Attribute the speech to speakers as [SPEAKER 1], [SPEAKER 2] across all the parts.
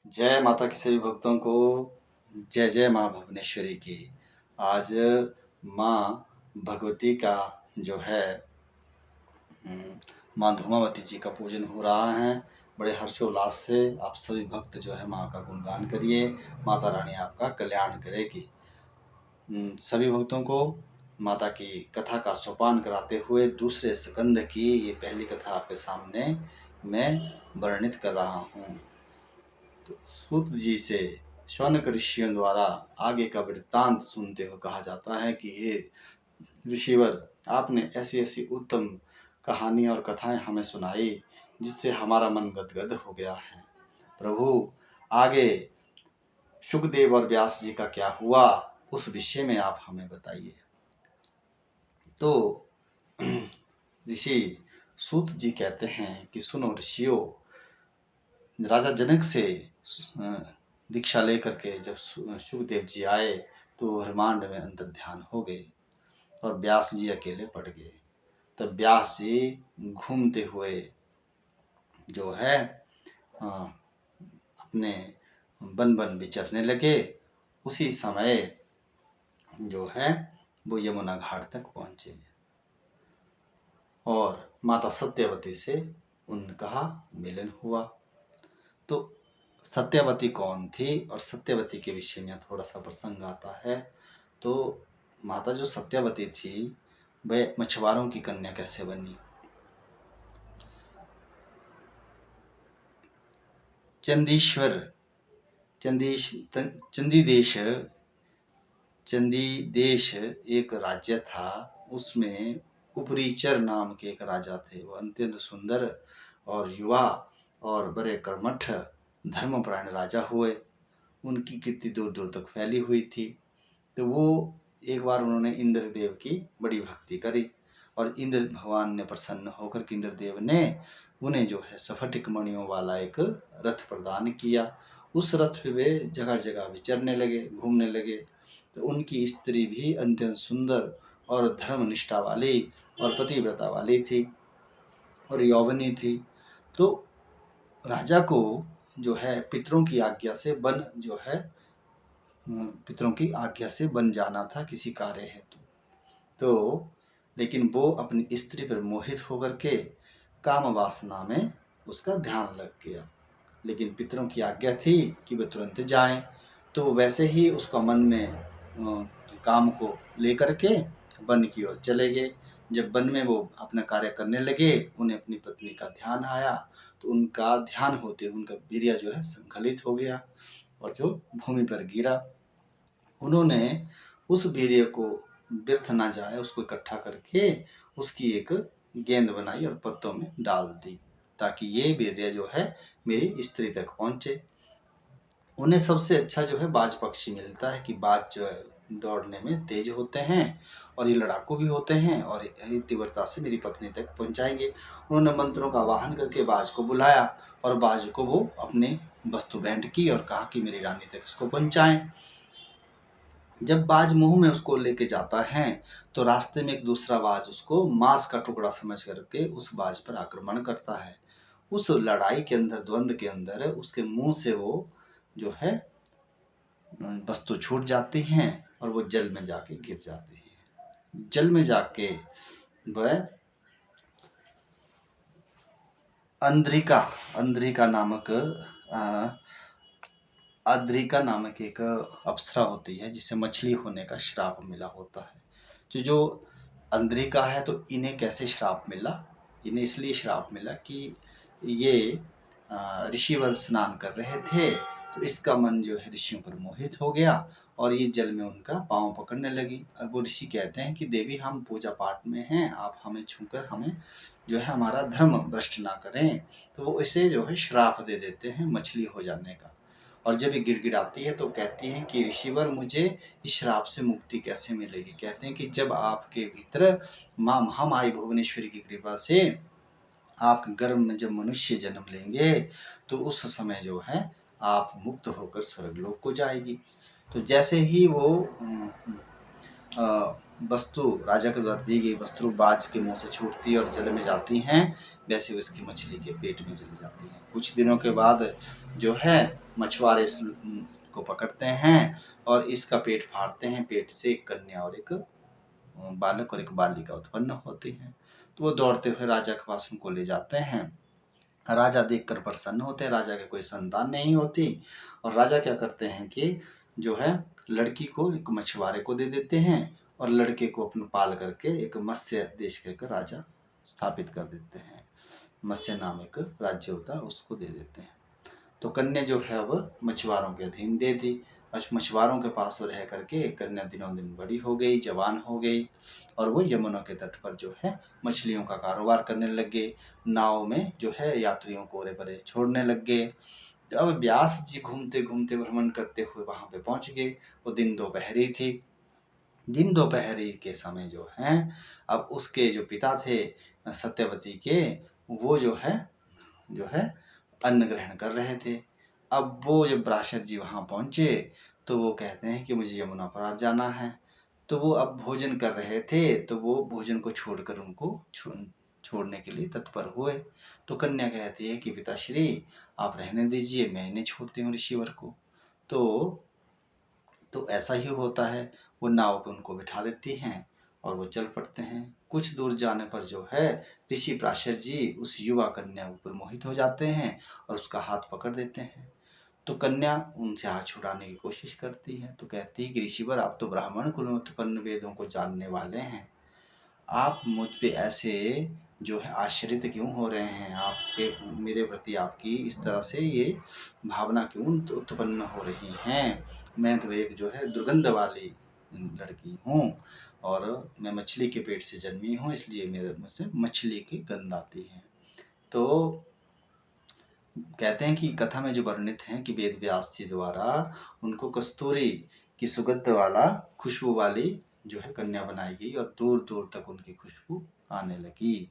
[SPEAKER 1] जय माता की सभी भक्तों को जय जय माँ भुवनेश्वरी की। आज माँ भगवती का जो है माँ धूमावती जी का पूजन हो रहा है। बड़े हर्षोल्लास से आप सभी भक्त जो है माँ का गुणगान करिए। माता रानी आपका कल्याण करेगी। सभी भक्तों को माता की कथा का सोपान कराते हुए दूसरे स्कंद की ये पहली कथा आपके सामने मैं वर्णित कर रहा हूँ। तो सूत जी से शौनक ऋषियों द्वारा आगे का वृत्तांत सुनते हुए कहा जाता है कि हे ऋषिवर, आपने ऐसी ऐसी उत्तम कहानियां और कथाएं हमें सुनाई जिससे हमारा मन गदगद हो गया है। प्रभु, आगे सुखदेव और व्यास जी का क्या हुआ, उस विषय में आप हमें बताइए। तो ऋषि सूत जी कहते हैं कि सुनो ऋषियों, राजा जनक से दीक्षा लेकर के जब सुखदेव जी आए तो ब्रह्मांड में अंतर ध्यान हो गए और व्यास जी अकेले पड़ गए। तब व्यास जी घूमते हुए जो है अपने वन वन विचरने लगे। उसी समय जो है वो यमुना घाट तक पहुंचे और माता सत्यवती से उनका मिलन हुआ। तो सत्यवती कौन थी और सत्यवती के विषय में थोड़ा सा प्रसंग आता है। तो माता जो सत्यवती थी वह मछुआरों की कन्या कैसे बनी। चंदीश्वर चंदी देश एक राज्य था। उसमें उपरीचर नाम के एक राजा थे। वो अत्यंत सुंदर और युवा और बड़े कर्मठ धर्मपरायण राजा हुए। उनकी कीर्ति दूर दूर तक फैली हुई थी। तो वो एक बार उन्होंने इंद्रदेव की बड़ी भक्ति करी और इंद्र भगवान ने प्रसन्न होकर के इंद्रदेव ने उन्हें जो है स्फटिक मणियों वाला एक रथ प्रदान किया। उस रथ पे वे जगह जगह विचरने लगे, घूमने लगे। तो उनकी स्त्री भी अत्यंत सुंदर और धर्मनिष्ठा वाली और पतिव्रता वाली थी और यौवनी थी। तो राजा को जो है पितरों की आज्ञा से बन जाना था किसी कार्य हेतु। तो लेकिन वो अपनी स्त्री पर मोहित होकर के काम वासना में उसका ध्यान लग गया। लेकिन पितरों की आज्ञा थी कि वे तुरंत जाएं। तो वैसे ही उसका मन में काम को लेकर के वन की ओर चले गए। जब वन में वो अपना कार्य करने लगे, उन्हें अपनी पत्नी का ध्यान आया। तो उनका ध्यान होते उनका वीर्य जो है संकलित हो गया और जो भूमि पर गिरा। उन्होंने उस वीर्य को व्यर्थ ना जाए उसको इकट्ठा करके उसकी एक गेंद बनाई और पत्तों में डाल दी ताकि ये वीर्य जो है मेरी स्त्री तक पहुंचे। उन्हें सबसे अच्छा जो है बाज पक्षी मिलता है कि बाज जो है दौड़ने में तेज होते हैं और ये लड़ाकू भी होते हैं और तीव्रता से मेरी पत्नी तक पहुंचाएंगे। उन्होंने मंत्रों का वाहन करके बाज को बुलाया और बाज को वो अपने वस्तु भेंट की और कहा कि मेरी रानी तक इसको पहुंचाएं। जब बाज मुंह में उसको लेके जाता है तो रास्ते में एक दूसरा बाज उसको मांस का टुकड़ा समझ करके उस बाज पर आक्रमण करता है। उस लड़ाई के अंदर, द्वंद के अंदर उसके मुंह से वो जो है वस्तु छूट जाती हैं और वो जल में जाके गिर जाती है। जल में जाके वह अंद्रिका अंद्रिका नामक अद्रिका नामक एक अप्सरा होती है जिसे मछली होने का श्राप मिला होता है। जो अंद्रिका है, तो इन्हें कैसे श्राप मिला। इन्हें इसलिए श्राप मिला कि ये ऋषिवर स्नान कर रहे थे तो इसका मन जो है ऋषियों पर मोहित हो गया और ये जल में उनका पांव पकड़ने लगी। और वो ऋषि कहते हैं कि देवी, हम पूजा पाठ में हैं, आप हमें छूकर हमें जो है हमारा धर्म भ्रष्ट ना करें। तो वो इसे जो है श्राप दे देते हैं मछली हो जाने का। और जब ये गिड़गिड़ाती है तो कहती हैं कि ऋषिवर, मुझे इस श्राप से मुक्ति कैसे मिलेगी। कहते हैं कि जब आपके भीतर माँ महामाई भुवनेश्वरी की कृपा से आपके गर्भ में जब मनुष्य जन्म लेंगे तो उस समय जो है आप मुक्त होकर स्वर्गलोक को जाएगी। तो जैसे ही वो वस्तु राजा के द्वारा दी गई वस्तु बाज के मुंह से छूटती है और जल में जाती हैं, वैसे उसकी मछली के पेट में चली जाती हैं। कुछ दिनों के बाद जो है मछुआरे को पकड़ते हैं और इसका पेट फाड़ते हैं। पेट से एक कन्या और एक बालक और एक बालिका उत्पन्न होती हैं। तो वो दौड़ते हुए राजा के पास उनको ले जाते हैं। राजा देखकर प्रसन्न होते हैं। राजा के कोई संतान नहीं होती और राजा क्या करते हैं कि जो है लड़की को एक मछुआरे को दे देते हैं और लड़के को अपने पाल करके एक मत्स्य देश कहकर राजा स्थापित कर देते हैं। मत्स्य नाम एक राज्य होता है, उसको दे देते हैं। तो कन्या जो है वह मछुआरों के अधीन दे दी। मछुआरों के पास रह करके कन्या दिनों दिन बड़ी हो गई, जवान हो गई और वो यमुना के तट पर जो है मछलियों का कारोबार करने लग गए। नाव में जो है यात्रियों को ओरे परे छोड़ने लग गए। तो अब व्यास जी घूमते घूमते भ्रमण करते हुए वहां पे पहुंच गए। वो दिन दोपहरी थी। दिन दोपहरी के समय जो है अब उसके जो पिता थे सत्यवती के, वो जो है अन्न ग्रहण कर रहे थे। अब वो जब पराशर जी वहाँ पहुँचे तो वो कहते हैं कि मुझे यमुना पार जाना है। तो वो अब भोजन कर रहे थे, तो वो भोजन को छोड़कर उनको छोड़ने के लिए तत्पर हुए। तो कन्या कहती है कि पिताश्री आप रहने दीजिए, मैं इन्हें छोड़ती हूँ ऋषिवर को। तो ऐसा ही होता है। वो नाव पे उनको बिठा देती हैं और वो चल पड़ते हैं। कुछ दूर जाने पर जो है ऋषि पराशर जी उस युवा कन्या पर मोहित हो जाते हैं और उसका हाथ पकड़ देते हैं। तो कन्या उनसे हाथ छुड़ाने की कोशिश करती है। तो कहती है कि ऋषिवर आप तो ब्राह्मण कुल में उत्पन्न वेदों को जानने वाले हैं, आप मुझ पे ऐसे जो है आश्रित क्यों हो रहे हैं? आपके मेरे प्रति आपकी इस तरह से ये भावना क्यों उत्पन्न हो रही हैं? मैं तो एक जो है दुर्गंध वाली लड़की हूँ और मैं मछली के पेट से जन्मी हूँ, इसलिए मेरे मुझसे मछली की गंध आती है। तो कहते हैं कि कथा में जो वर्णित हैं कि वेद व्यास जी द्वारा उनको कस्तूरी की सुगंध वाला खुशबू वाली जो है कन्या बनाई गई और दूर दूर तक उनकी खुशबू आने लगी।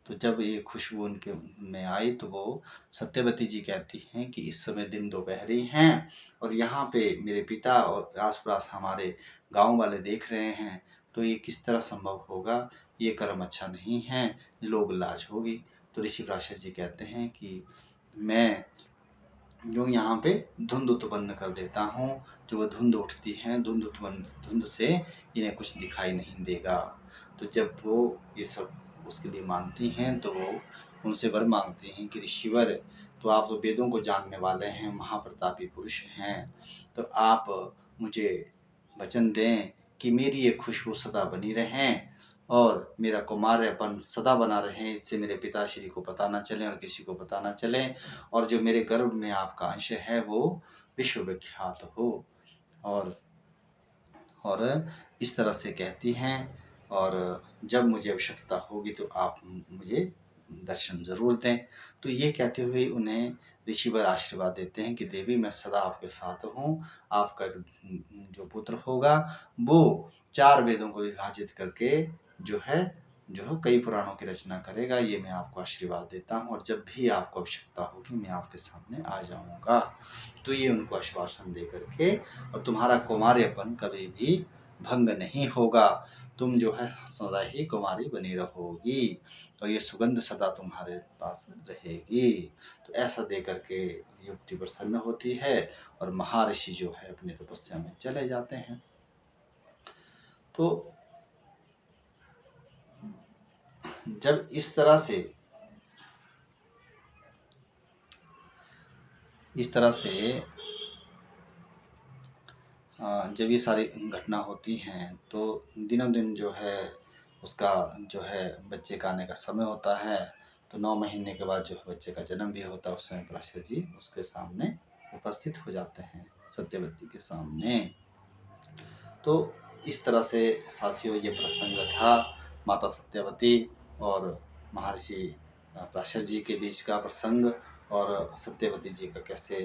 [SPEAKER 1] तो जब ये खुशबू उनके में आई तो वो सत्यवती जी कहती हैं कि इस समय दिन दोपहरी हैं और यहाँ पे मेरे पिता और आसपास हमारे गांव वाले देख रहे हैं, तो ये किस तरह संभव होगा? ये कर्म अच्छा नहीं है, लोग लाज होगी। तो ऋषि पराशर जी कहते हैं कि मैं जो यहाँ पे धुंध उत्पन्न कर देता हूँ। जो वो धुंध उठती है, धुंध से इन्हें कुछ दिखाई नहीं देगा। तो जब वो ये सब उसके लिए मानती हैं तो वो उनसे वर मांगती हैं कि ऋषिवर, तो आप तो वेदों को जानने वाले हैं, महाप्रतापी पुरुष हैं, तो आप मुझे वचन दें कि मेरी ये खुशबू सदा बनी रहें और मेरा कुमार्यपन सदा बना रहे, इससे मेरे पिताश्री को पता ना चले और किसी को पता ना चले, और जो मेरे गर्भ में आपका अंश है वो विश्व विख्यात हो। और इस तरह से कहती हैं और जब मुझे आवश्यकता होगी तो आप मुझे दर्शन ज़रूर दें। तो ये कहते हुए उन्हें ऋषिवर आशीर्वाद देते हैं कि देवी मैं सदा आपके साथ हूँ। आपका जो पुत्र होगा वो 4 वेदों को विभाजित करके जो है कई पुराणों की रचना करेगा। ये मैं आपको आशीर्वाद देता हूँ और जब भी आपको आवश्यकता होगी मैं आपके सामने आ जाऊँगा। तो ये उनको आश्वासन दे करके, और तुम्हारा कुमार्यपन कभी भी भंग नहीं होगा, तुम जो है सदा ही कुमारी बनी रहोगी और ये सुगंध सदा तुम्हारे पास रहेगी। तो ऐसा दे करके युवती प्रसन्न होती है और महर्षि जो है अपनी तपस्या में चले जाते हैं। तो जब इस तरह से जब ये सारी घटना होती हैं तो दिनों दिन जो है उसका जो है बच्चे का आने का समय होता है। तो 9 महीने के बाद जो है बच्चे का जन्म भी होता है। उस समय पराशर जी उसके सामने उपस्थित हो जाते हैं, सत्यवती के सामने। तो इस तरह से साथियों ये प्रसंग था माता सत्यवती और महर्षि पराशर जी के बीच का प्रसंग, और सत्यवती जी का कैसे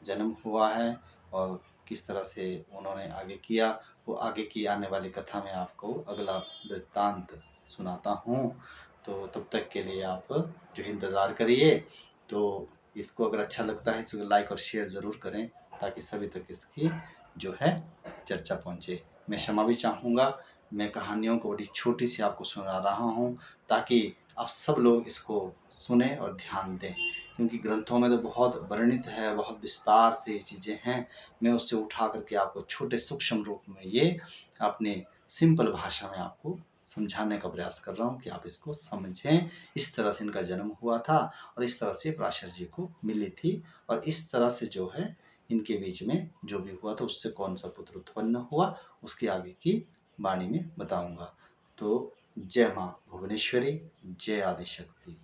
[SPEAKER 1] जन्म हुआ है और किस तरह से उन्होंने आगे किया, वो आगे की आने वाली कथा में आपको अगला वृत्तांत सुनाता हूँ। तो तब तक के लिए आप जो इंतज़ार करिए। तो इसको अगर अच्छा लगता है तो लाइक और शेयर ज़रूर करें ताकि सभी तक इसकी जो है चर्चा पहुँचे। मैं क्षमा भी चाहूँगा। मैं कहानियों को बड़ी छोटी सी आपको सुना रहा हूँ ताकि आप सब लोग इसको सुने और ध्यान दें, क्योंकि ग्रंथों में तो बहुत वर्णित है, बहुत विस्तार से ये चीज़ें हैं। मैं उससे उठा करके आपको छोटे सूक्ष्म रूप में ये अपने सिंपल भाषा में आपको समझाने का प्रयास कर रहा हूँ कि आप इसको समझें। इस तरह से इनका जन्म हुआ था और इस तरह से पराशर जी को मिली थी, और इस तरह से जो है इनके बीच में जो भी हुआ था उससे कौन सा पुत्र उत्पन्न हुआ, उसकी आगे की वाणी में बताऊंगा। तो जय माँ भुवनेश्वरी, जय आदिशक्ति।